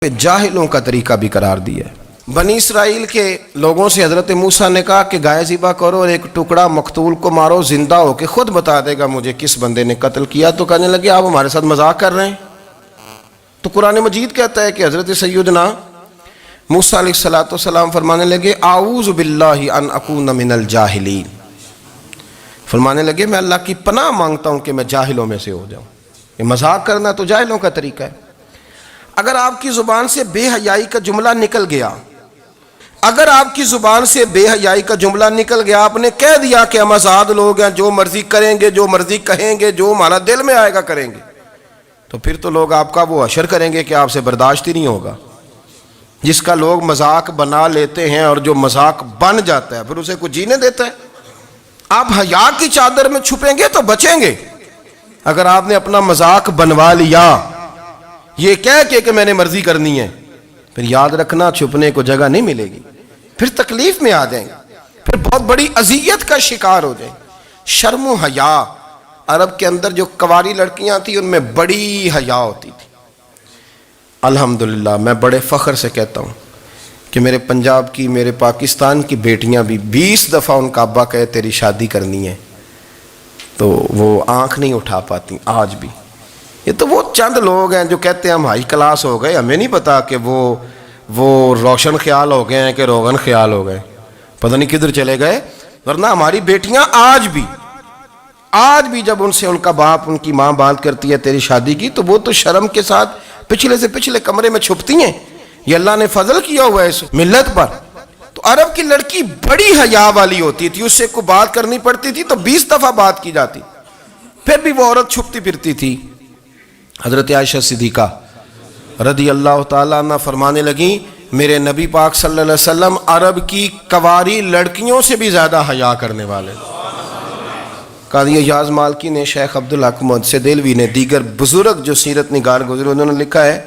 جاہلوں کا طریقہ بھی قرار دیا ہے۔ بنی اسرائیل کے لوگوں سے حضرت موسیٰ نے کہا کہ گائے ذبح کرو اور ایک ٹکڑا مقتول کو مارو، زندہ ہو کے خود بتا دے گا مجھے کس بندے نے قتل کیا۔ تو کہنے لگے آپ ہمارے ساتھ مذاق کر رہے ہیں۔ تو قرآن مجید کہتا ہے کہ حضرت سیدنا موسیٰ علیہ السلام فرمانے لگے اعوذ باللہ ان اکون من الجاہلین، فرمانے لگے میں اللہ کی پناہ مانگتا ہوں کہ میں جاہلوں میں سے ہو جاؤں۔ یہ مذاق کرنا تو جاہلوں کا طریقہ ہے۔ اگر آپ کی زبان سے بے حیائی کا جملہ نکل گیا، اگر آپ کی زبان سے بے حیائی کا جملہ نکل گیا، آپ نے کہہ دیا کہ ہم آزاد لوگ ہیں، جو مرضی کریں گے، جو مرضی کہیں گے، جو ہمارا دل میں آئے گا کریں گے، تو پھر تو لوگ آپ کا وہ حشر کریں گے کہ آپ سے برداشت ہی نہیں ہوگا۔ جس کا لوگ مذاق بنا لیتے ہیں اور جو مذاق بن جاتا ہے پھر اسے کوئی جینے دیتا ہے۔ آپ حیا کی چادر میں چھپیں گے تو بچیں گے۔ اگر آپ نے اپنا مذاق بنوا لیا یہ کہہ کے کہ میں نے مرضی کرنی ہے، پھر یاد رکھنا چھپنے کو جگہ نہیں ملے گی، پھر تکلیف میں آ جائیں گے، پھر بہت بڑی اذیت کا شکار ہو جائیں۔ شرم و حیا، عرب کے اندر جو کنواری لڑکیاں تھیں ان میں بڑی حیا ہوتی تھی۔ الحمدللہ میں بڑے فخر سے کہتا ہوں کہ میرے پنجاب کی، میرے پاکستان کی بیٹیاں بھی 20 دفعہ ان کا ابا کہے تیری شادی کرنی ہے تو وہ آنکھ نہیں اٹھا پاتی آج بھی۔ یہ تو وہ چند لوگ ہیں جو کہتے ہیں ہم ہائی کلاس ہو گئے، ہمیں نہیں پتا کہ وہ روشن خیال ہو گئے ہیں کہ روغن خیال ہو گئے، پتہ نہیں کدھر چلے گئے۔ ورنہ ہماری بیٹیاں آج بھی جب ان سے ان کا باپ، ان کی ماں بات کرتی ہے تیری شادی کی، تو وہ تو شرم کے ساتھ پچھلے سے پچھلے کمرے میں چھپتی ہیں۔ یہ اللہ نے فضل کیا ہوا ہے اس ملت پر۔ تو عرب کی لڑکی بڑی حیا والی ہوتی تھی، اس سے کوئی بات کرنی پڑتی تھی تو 20 دفعہ بات کی جاتی، پھر بھی وہ عورت چھپتی پھرتی تھی۔ حضرت عائشہ صدیقہ رضی اللہ تعالیٰ عنہ فرمانے لگیں میرے نبی پاک صلی اللہ علیہ وسلم عرب کی کنواری لڑکیوں سے بھی زیادہ حیا کرنے والے۔ قاضی اعجاز مالکی نے، شیخ عبدالحق محدث دہلوی نے، دیگر بزرگ جو سیرت نگار گزرے انہوں نے لکھا ہے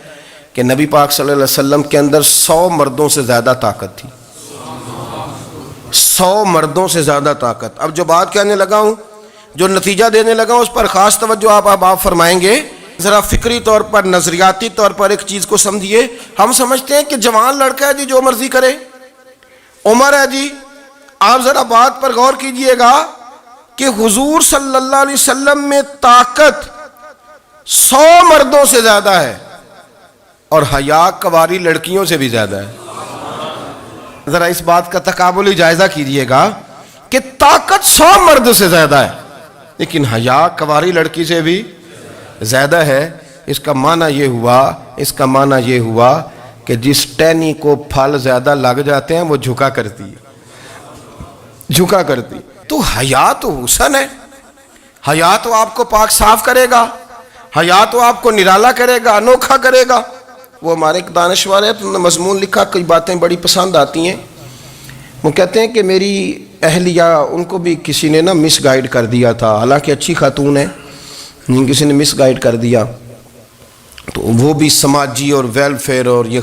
کہ نبی پاک صلی اللہ علیہ وسلم کے اندر 100 مردوں سے زیادہ طاقت تھی، 100 مردوں سے زیادہ طاقت۔ اب جو بات کہنے لگا ہوں، جو نتیجہ دینے لگا ہوں، اس پر خاص توجہ آپ فرمائیں گے۔ ذرا فکری طور پر، نظریاتی طور پر ایک چیز کو سمجھیے۔ ہم سمجھتے ہیں کہ جوان لڑکا ہے جی جو مرضی کرے، عمر ہے جی۔ آپ ذرا بات پر غور کیجئے گا کہ حضور صلی اللہ علیہ وسلم میں طاقت 100 مردوں سے زیادہ ہے اور حیا کنواری لڑکیوں سے بھی زیادہ ہے۔ ذرا اس بات کا تقابلی جائزہ کیجئے گا کہ طاقت 100 مرد سے زیادہ ہے لیکن حیا کنواری لڑکی سے بھی زیادہ ہے۔ اس کا معنی یہ ہوا کہ جس ٹہنی کو پھل زیادہ لگ جاتے ہیں وہ جھکا کرتی ہے۔ تو حیا تو حسن ہے، حیا تو آپ کو پاک صاف کرے گا، حیا تو آپ کو نرالا کرے گا، انوکھا کرے گا۔ وہ ہمارے ایک دانشور ہے، انہوں نے مضمون لکھا، کئی باتیں بڑی پسند آتی ہیں۔ وہ کہتے ہیں کہ میری اہلیہ، ان کو بھی کسی نے مس گائیڈ کر دیا تھا، حالانکہ اچھی خاتون ہے، کسی نے مس گائیڈ کر دیا، تو وہ بھی سماجی اور ویلفیئر اور یہ